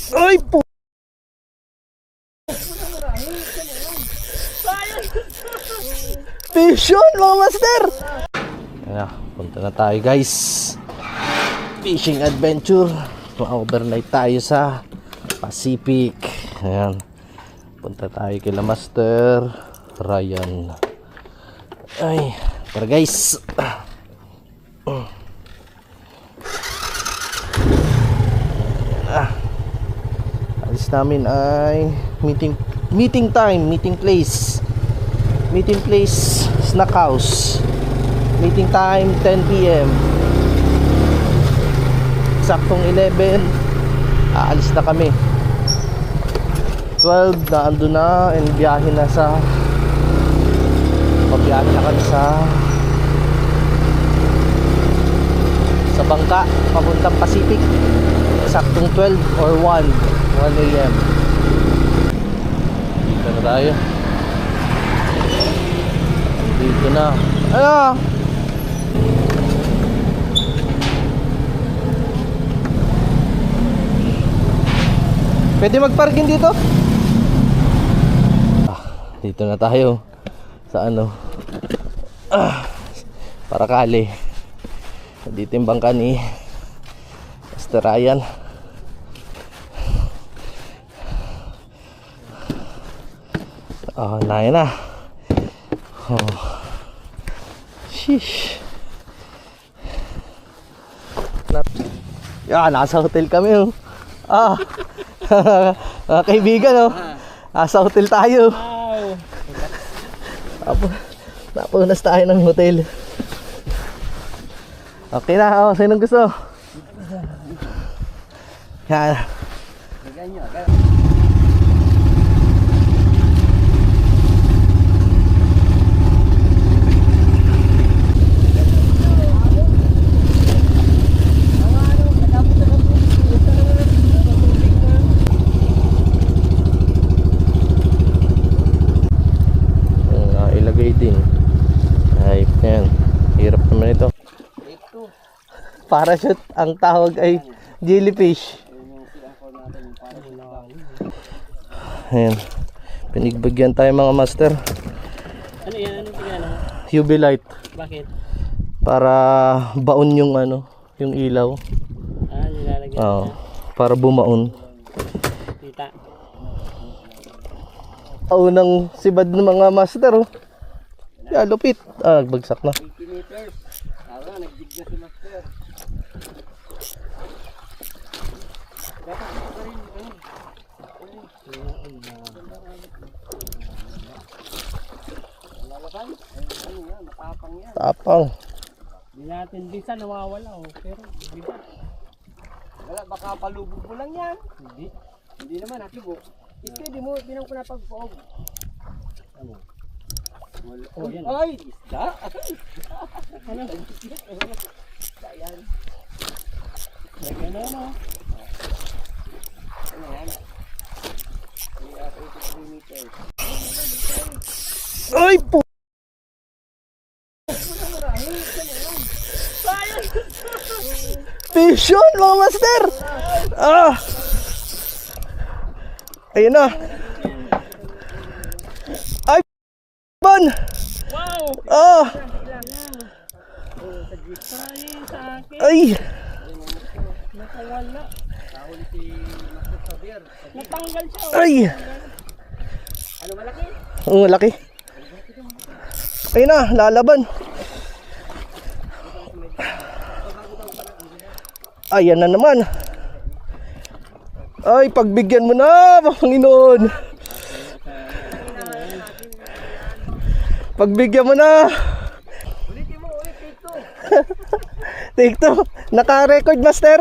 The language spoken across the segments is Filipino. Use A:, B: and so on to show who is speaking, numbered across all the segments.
A: Ay po. Fish yun mga master. Ayan, punta na tayo guys. Fishing adventure. Ma-overnight tayo sa Pacific. Ayan. Punta tayo kila Master Ryan. Ay, tara guys. Alis namin ay meeting time, meeting place, snack house. Meeting time 10 p.m. Saktong 11 aalis na kami. 12 na ando na and biyahe na sa pabiyahe na kami sa bangka papuntang Pacific. Saktong 12 or 1 a.m. Dito na tayo. Dito na. Ayan. Pwede magparking dito? Dito na tayo sa ano Paracale. Dito yung bangka ni Master Ryan. Nahin na. Sheesh. Nasa hotel kami. Mga kaibigan, nasa hotel tayo. Napunas tayo ng hotel. Okay na, sino gusto? Yan. Ilagay din. Ay, yan. Hirap naman ito. Parachute, ang tawag ay jellyfish. Ayan. Pinigbagyan tayo mga master.
B: Ano yan? Ano pinala?
A: UV light.
B: Bakit?
A: Para baon yung yung ilaw.
B: Nilalagyan
A: Oo. Para bumaon.
B: Kita.
A: Unang sibad ng mga master, Yeah, lupit. Nagbagsak na.
B: 80 meters. Nagdig na si master.
A: Tapang.
B: Hindi natin bisa nawawala pero bigat. Wala, baka palubog mo lang yan. Hindi naman natubog. Hindi mo pinapagpog. Ano? Yan. Ay, isda. Ano? Isda yan. Ano? Ano yan? 83 meters.
A: Ay po. Fish yun mga master. Ayun na. Ay ban.
B: Wow.
A: Ay.
B: Nakawala. Tahol si Master Xavier. Natanggal siya.
A: Ay.
B: Ano malaki?
A: Oo, malaki. Ayun na, lalaban. Ayan na naman. Ay, pagbigyan mo na, Panginoon. Pagbigyan mo na.
B: Ulitin mo,
A: Take 2. Naka-record, master.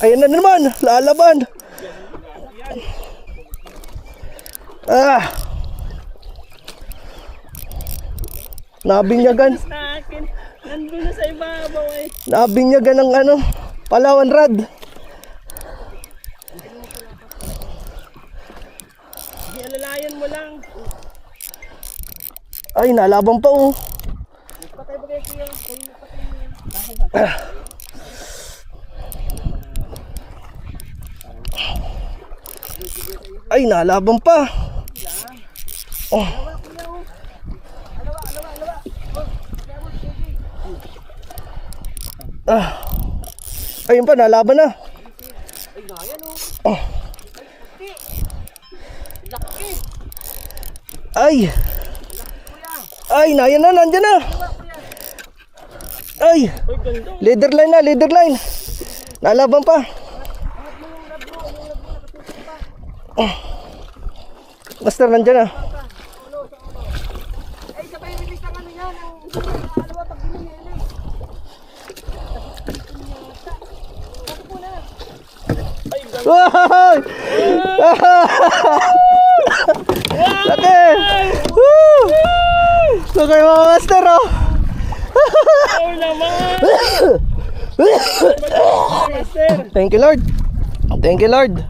A: Ayan na naman, lalaban. Nabinyagan.
B: sa akin. Nandun na sa ibabaw eh.
A: Nabinyagan ng Palawan rod.
B: Hindi, alalayan mo lang.
A: Ay, nalabang pa
B: Patay ba kayo kuya?
A: Ay, nalaban pa. Oh. Ah. Ayun pa, nalaban na.
B: Ay, nayan o.
A: Oh.
B: Laki.
A: Ay. Ay, nayan na, nandyan na. Ay.
B: Ay, ganda.
A: Leader line na, leader line. Nalaban pa. Oh. Master, nandyan na.
B: Ay, sabay release ng ano yan. Ang alawa pag ginili. Ako po na.
A: Wow! Laki! Woo! Laki mga master, oh!
B: Oh naman! Master!
A: Thank you, Lord. Thank you, Lord.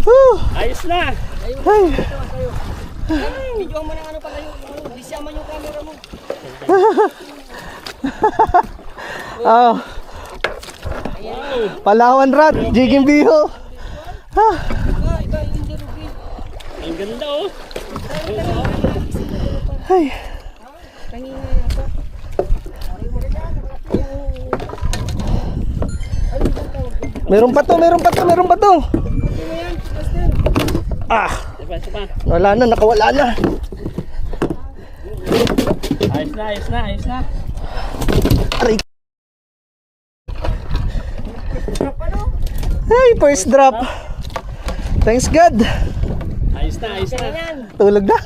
A: Woo!
B: Ayos na!
A: Ay.
B: Video mo ng ano pala yung disyaman yung camera mo.
A: Oh. Palawan rat, Jiging Biho. Ah.
B: Iba yung hindi rubi. Ang ganda oh.
A: Ay.
B: Kanina yata.
A: Meron pa to, meron pa to, meron pa to. Ah.
B: Isa pa.
A: Wala na, nakawala na.
B: Ayos na, ayos na, ayos na.
A: Aray. Ay, first drop. Thanks God.
B: Ayos na, ayos na.
A: Tulog na.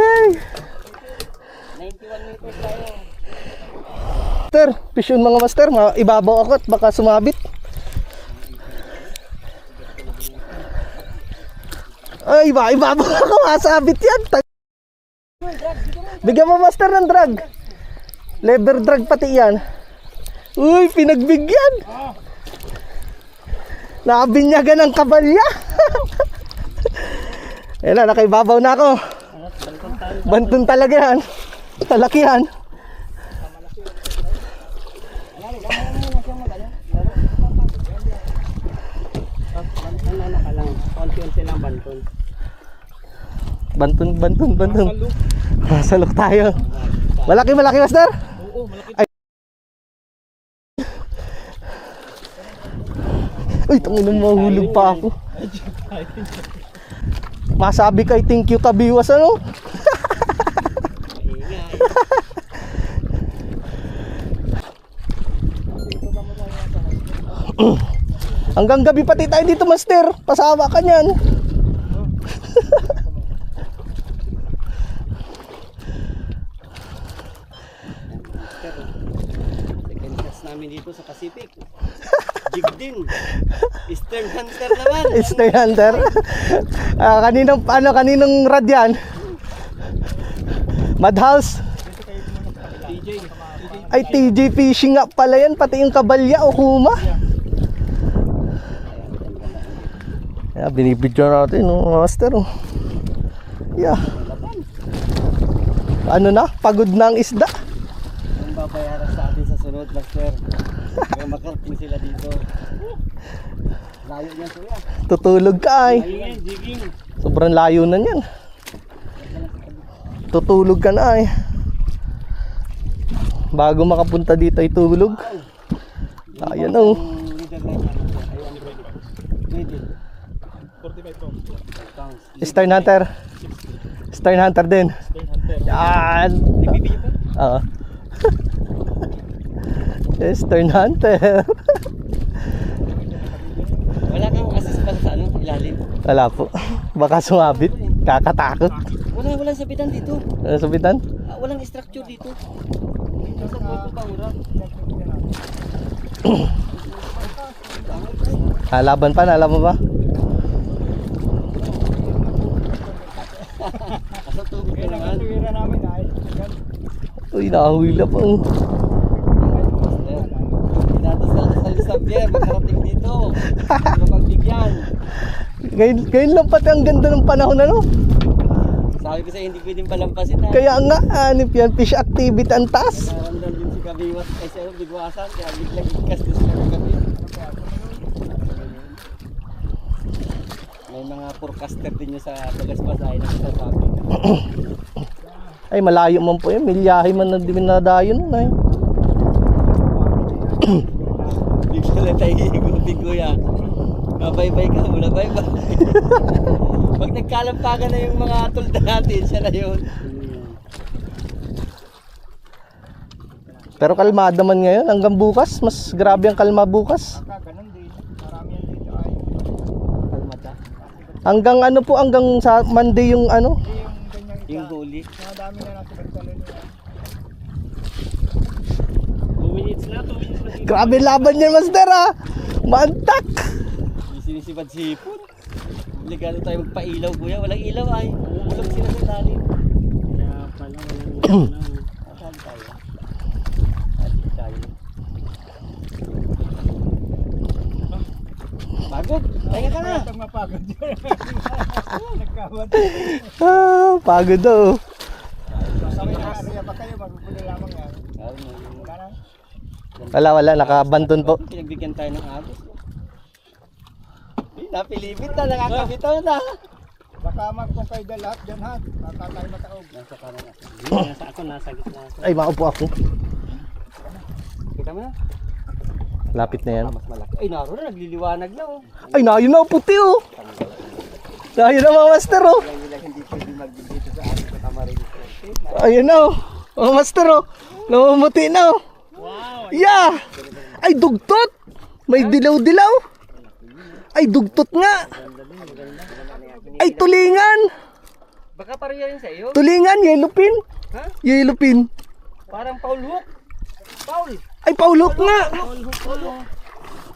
A: Ay.
B: 91 meters tayo.
A: Master, fish yun mga master. Ibabaw ako at baka sumabit. Ay, ibabaw ako. Masabit yan. Bigyan mo master ng drag. Lever drag pati yan. Uy, pinagbigyan. Nakabinyagan ng kabalya. Ayan na, nakaibabaw na ako. Bantun talaga yan. Talakihan.
B: Konti-unti lang banton.
A: Bantun. Salok tayo. Malaki, master.
B: Oo, malaki.
A: Ay. Uy, tangin mo, mahulog pa ako. Masabi kay thank you kabiwas ano? Hanggang gabi pati tayo dito master. Pasawa ka niyan.
B: Second class namin dito sa Pacific. Jig din. Eastern Hunter naman.
A: Eastern Hunter. Kaninong rad yan? Madhouse.
B: TJ.
A: Ay, TJ Fishing nga pala yan. Pati yung kabalya o kuma. Yeah, binibidyo natin, no, master. Oh. Yeah. Ano na? Pagod na ang isda.
B: Ang babayaran sa atin sa sunod, Master. Kaya makarating sila dito. Layo niyan sila.
A: Tutulog ka ay.
B: Ayun, jigging.
A: Sobrang layo na yan. Tutulog ka na ay. Bago makapunta dito ay tulog. Ayan oh. Eastern Hunter. Eastern Hunter din. Yan.
B: Nagbibigay pa?
A: Oo. Eastern Hunter.
B: Wala kang assist pa sa ano, ilalim?
A: Wala po. Baka sumabit. Kakatakot.
B: Walang sabitan dito.
A: Ano sabitan?
B: Walang structure dito. Nasa photo pa urat.
A: Laban pa, nalaman ba?
B: Asa tubig ka naman.
A: Uy, nakahula pa. Oh.
B: Dinadasal sa Xavier, makarating dito. Mapagbigyan.
A: Ngayon lang pati ang ganda ng panahon ano.
B: Sabi ko sa'yo, hindi pwedeng palampasin na.
A: Kaya nga, anip yan, fish activity ang taas.
B: Naramdam din si Kabiwas kasi ano, bigwasan. Kaya biglang ikas doon sa kagabi. May mga forecaster din yun sa Bagasbasay na sasabi.
A: Ay, malayo man po yun. Milyahe man na dinadayo nun ay.
B: Bigla na tayo higutin kuya. Mabay-bay ka muna, bye-bye. Pag nagkalampagan na yung mga tulda natin, siya na yun.
A: Pero kalmada man ngayon. Hanggang bukas. Mas grabe ang kalma bukas.
C: Ganun din. Marami yan dito ay
B: Kalmata.
A: Hanggang ano po, hanggang sa Monday yung ano.
C: yung ganyang
B: Yung huli.
C: mga dami na natin nagtalo nila.
B: 2 minutes na, 2 minutes na.
A: Grabe laban niya, Master ha. Mantak.
B: Sinisipad sipon. Ligado tayo magpailaw kuya. Walang ilaw ay. Umulog sila sa lalim. Kaya pala walang ilaw. Saan tayo? Saan tayo? Pagod. Tayo ka na.
C: Itong mapagod yun. Nagkawad.
A: Pagod daw.
C: Sabi na kaya pa kayo, magugulo lamang yan. Wala na.
A: Wala, nakabanton po.
B: Pinagbigyan tayo ng agos. Napilipit na, nakakabitaw na.
C: Baka kung kayo lahat dyan ha. Baka tayo mataog.
B: Nasa kanan ako. Nasa ako, nasa gitna ako.
A: Ay, maupo ako.
B: Kita mo na?
A: Lapit na yan.
B: Mas malaki. Ay, naroon na, nagliliwanag na oh.
A: Ay, naayun na, puti oh. Naayun na mga Master oh.
B: Kaya nila hindi pwede magbibito sa akin sa Camarines.
A: Ayun na oh. Mga Master oh. Namumuti na oh.
B: Wow!
A: Yeah! Ay, dugtot! May dilaw-dilaw! Ay, dugtot nga! Ay, tulingan!
B: Baka pareho yun sa iyo?
A: Tulingan, yellow pin!
B: Ha?
A: Yellow pin!
B: Parang Paul Hook. Paul!
A: Ay, paulok nga!
B: Paul Hook.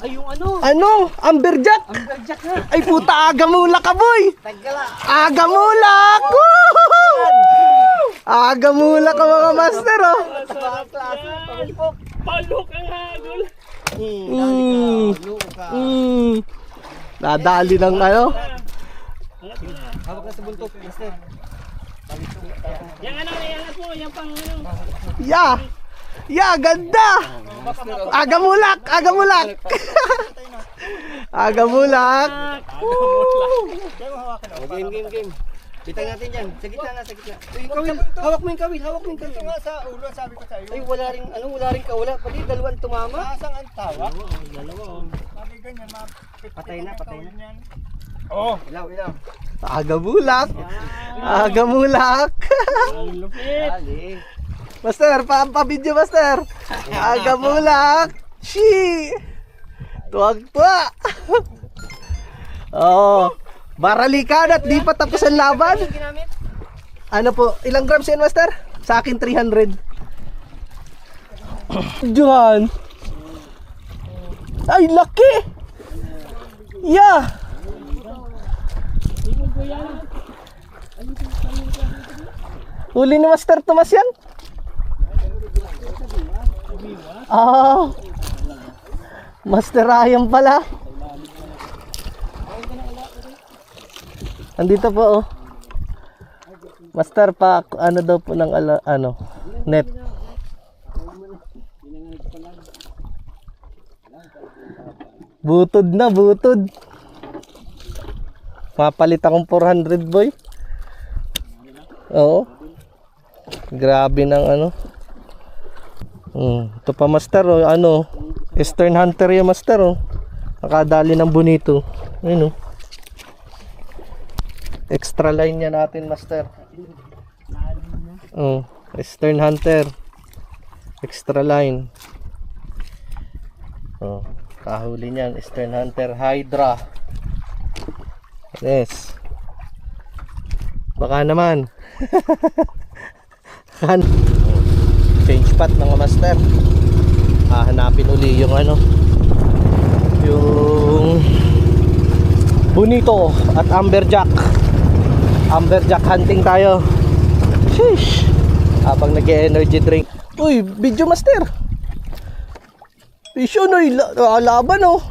B: Ay, yung ano?
A: Ano? Amberjack!
B: Amberjack nga.
A: Ay, puta, agamulak ka, boy!
B: Tagala.
A: Agamulak! Woo! Agamulak ka mga Master oh!
B: Sarap klase. Paul Hook. Paul Hook ang hagol.
A: Nadali ng ano?
B: Hawak na sa buntot, mister.
D: Yang ano, iangat mo, yung pang ano.
A: Yeah! Yeah, ganda! Agamulak! Agamulak! Agamulak!
B: Game. Bitang natin dyan. Sa gitna na, sa gitna. Uy, yung kawil. Hawak mo yung kawil. Hawak mo yung
C: Ito
B: kawil.
C: nga sa ulo, sabi ko sa iyo.
B: Ay, wala ring kawala. Pati dalawang tumama.
C: Nasang ang tawa?
D: Dalawa oh.
C: Sabi ganyan, mga
B: Patay na, patay na.
C: yan. Oh,
B: Ilaw.
A: Agamulak! Agamulak!
D: Ang lupit.
B: Dali.
A: Master, pa-video Master! Agamulak! Shi! Tuwag-tuwa! Oh, baralikan at di pa tapos ang laban. Ano po, ilang grams yan Master? Sa akin 300. Diyan. Ay, laki! Yeah! Huli ni Master Tomas yan? Ah, Master Ryan pala. Andito po oh. Master pa ano daw po ng net. Butod na, butod. Mapalit akong 400 boy. Oo. Grabe ng ano. Ito pa Master oh, Eastern Hunter yung Master oh. Nakadali ng bonito. Ayun oh. Extra line niya natin Master. Oh, Eastern Hunter. Extra line. Oh, kahuli niyan Eastern Hunter Hydra. Yes. Baka naman. Change pot mga Master. Hanapin uli yung yung bonito at amberjack. Amberjack hunting tayo. Sheesh. Habang nag-energy drink. Uy, video Master. Isyo no, laban oh.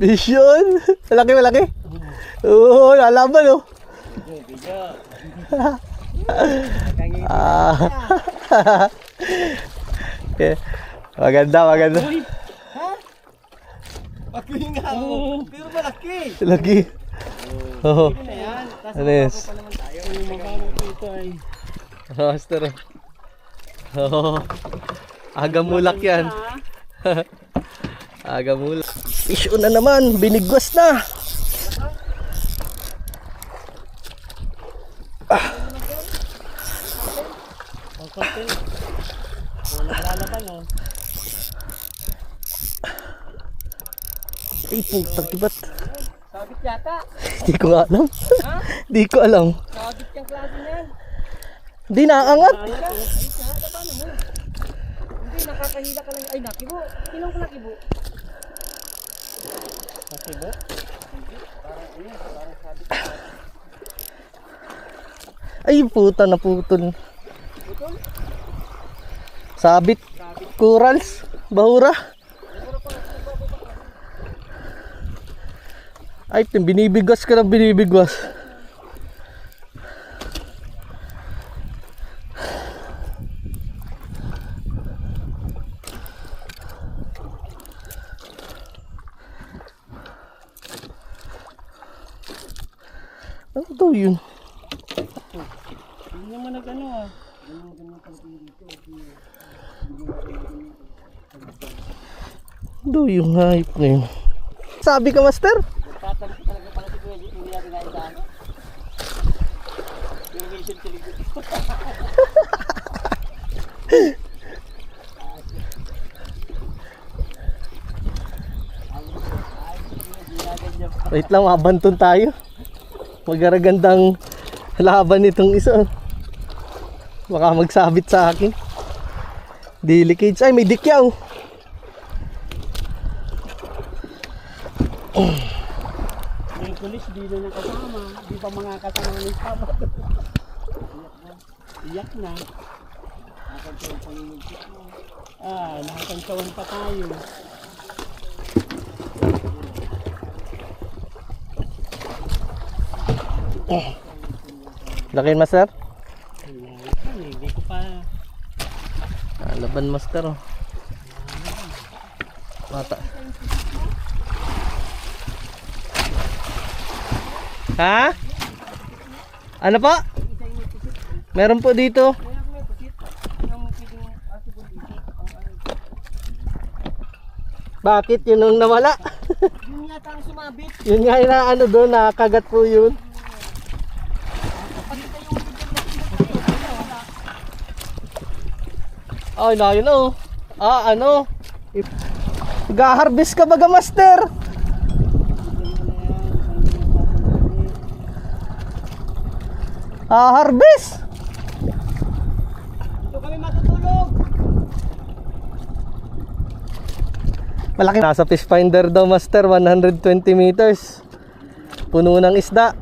A: Vision. Malaki. Oo, lalaban oh. Okay. Maganda.
B: Pag-queen nga ako. Pero malaki.
A: Lagi. Oo.
B: Pwede na yan. Tapos
A: Ano yes?
B: pa naman tayo.
D: Yung mababaw dito ay.
A: Master. Oo. Aga mulak yan. Aga mulak. Issue na naman. Binigwas na.
D: Ang konti. Kung naglalaban oh.
A: Ay, putang kibat.
B: Sabit yata.
A: Hindi ko nga alam. Hindi ko alam.
B: Sabit yung klase na yan.
A: Hindi naaangat.
B: Hindi, nakakahila ka lang. Ay, nakibo. Ilang ka nakibo?
D: Nakibo?
A: Ay, puta, naputol. Sabit. Corals. Bahura. Ay, binibigwas ka ng binibigwas. Ano daw yun?
D: Hindi naman nag-ano ah.
A: Ano daw yung hype na yun? Sabi ka, master?
B: Tatanong talaga pala si Kuya Jeep. Hindi natin kain sa ano. Yung mission sa likod.
A: Wait lang, mabanton tayo. Magaragandang laban itong isa. Baka magsabit sa akin. Delicate. Ay, may dikyaw.
D: May pulis, di na nakasama. Di pa mga kasama ng sama. Iyak na. Nakakansawan pa tayo.
A: Lakin, master?
D: Hindi ko pa.
A: Laban, master. Oh. Mata. Ha? Ano po? Meron po dito. Bakit yun ang nawala?
B: Yung yata ang sumabit.
A: Yun nga yung ano doon, nakagat po yun. Ay, na yun oh. Ano? Ga-harvest ka baga, master? Harvest?
B: Ito kami matutulog.
A: Malaki. Nasa fish finder daw, master, 120 meters. Puno ng isda.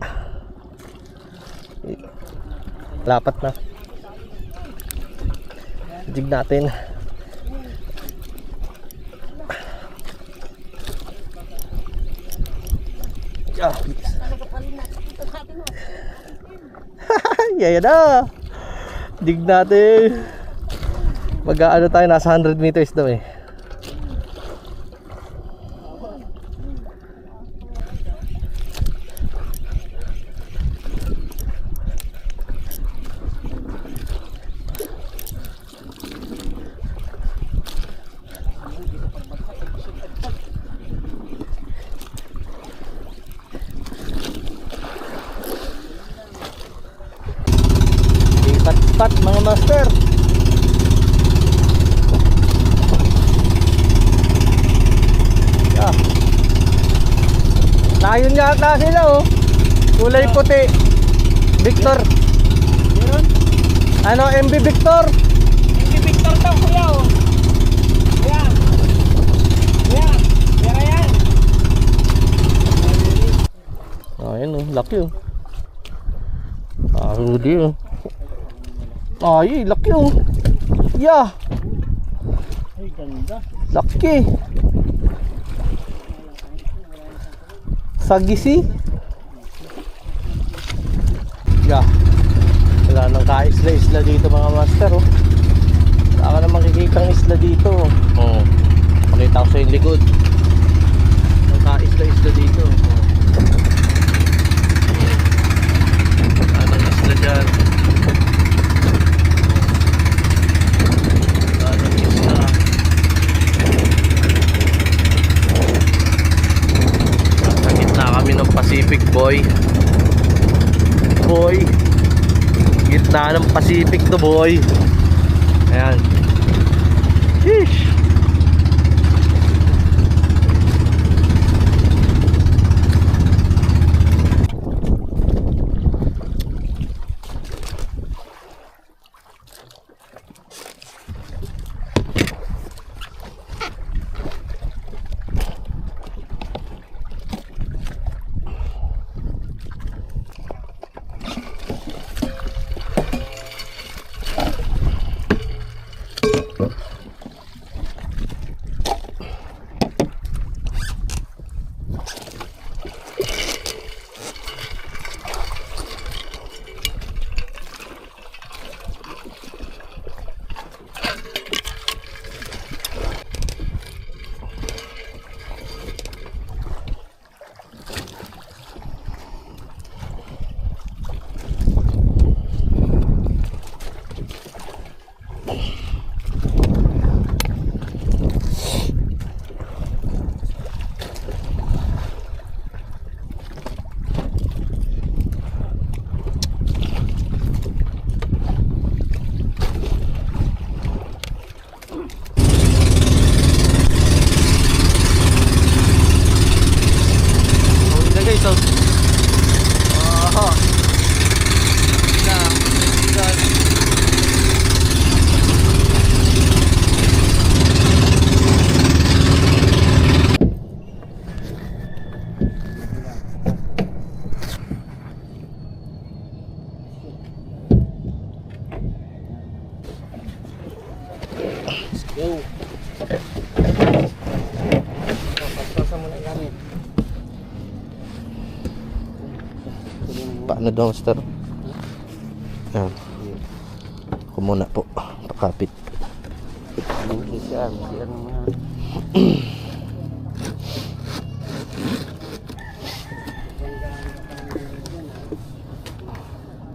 A: Lapat na. Jig natin. Ah, yaya na. Jig natin. Mag-ano tayo, nasa 100 meters daw eh. Lipat-pat mga master. Ah. Nayon yata sila oh. Kulay puti. Victor.
D: Meron?
A: Ano, MB Victor?
D: Hindi Victor daw kuya oh. Kuya. Kuya. Pera yan.
A: Ayun oh, laki oh. Rudy oh. Ay, laki oh. Yeah,
D: Ay ganda.
A: laki. Sagisi. Yeah. Wala nang ka-isla-isla dito mga master oh. Wala ka na makikita ang isla dito. Oh. Pakita ko sa yung likod. boy. Gitna ng Pacific to boy. Ayan. Sheesh.
B: Yo. Pagpasa mo na gamit.
A: Paano daw, master? Ayan. Ako muna po. Pakapit.
B: Anong CR naman.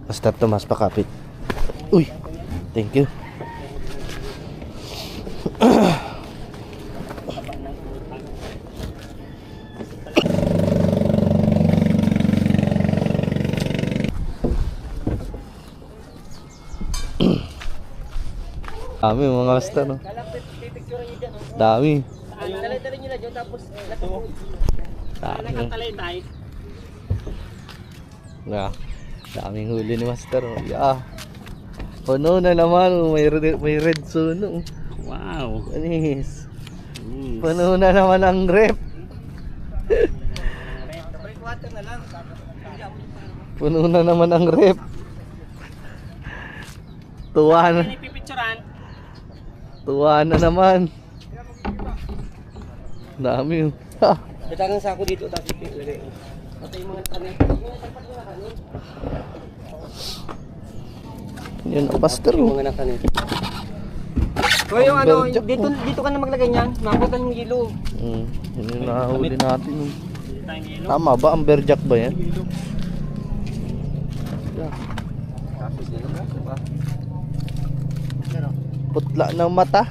A: Master Tomas, pakapit. Uy! Thank you. Dami mga master, no? Dami.
D: Talay-talay nyo na dyan, tapos
A: Dami.
D: nakatalay-tay.
A: Yeah. Daming huli ni master, no? Yeah. Puno na naman, oh. May red suno.
B: Wow.
A: Anis. Puno na naman ang rep. Puno na naman ang rep. Tuwa na.
D: Pipicturan.
A: Tuwa na naman. Dami. Ha.
B: Datangan sa ako dito tapos ilagay. Patay yung mga kanin.
A: Yan ang master,
B: Yung
A: oh.
B: mga nakanin.
D: O yung ano,
A: Lumberjack,
D: dito ka na maglagay niyan. Makutan yung yelo.
A: Yun yung nahuli natin. Oh.
D: Dito tayong yelo.
A: Tama ba? Amberjack ba yan?
B: Tapos yun.
A: Putla ng mata.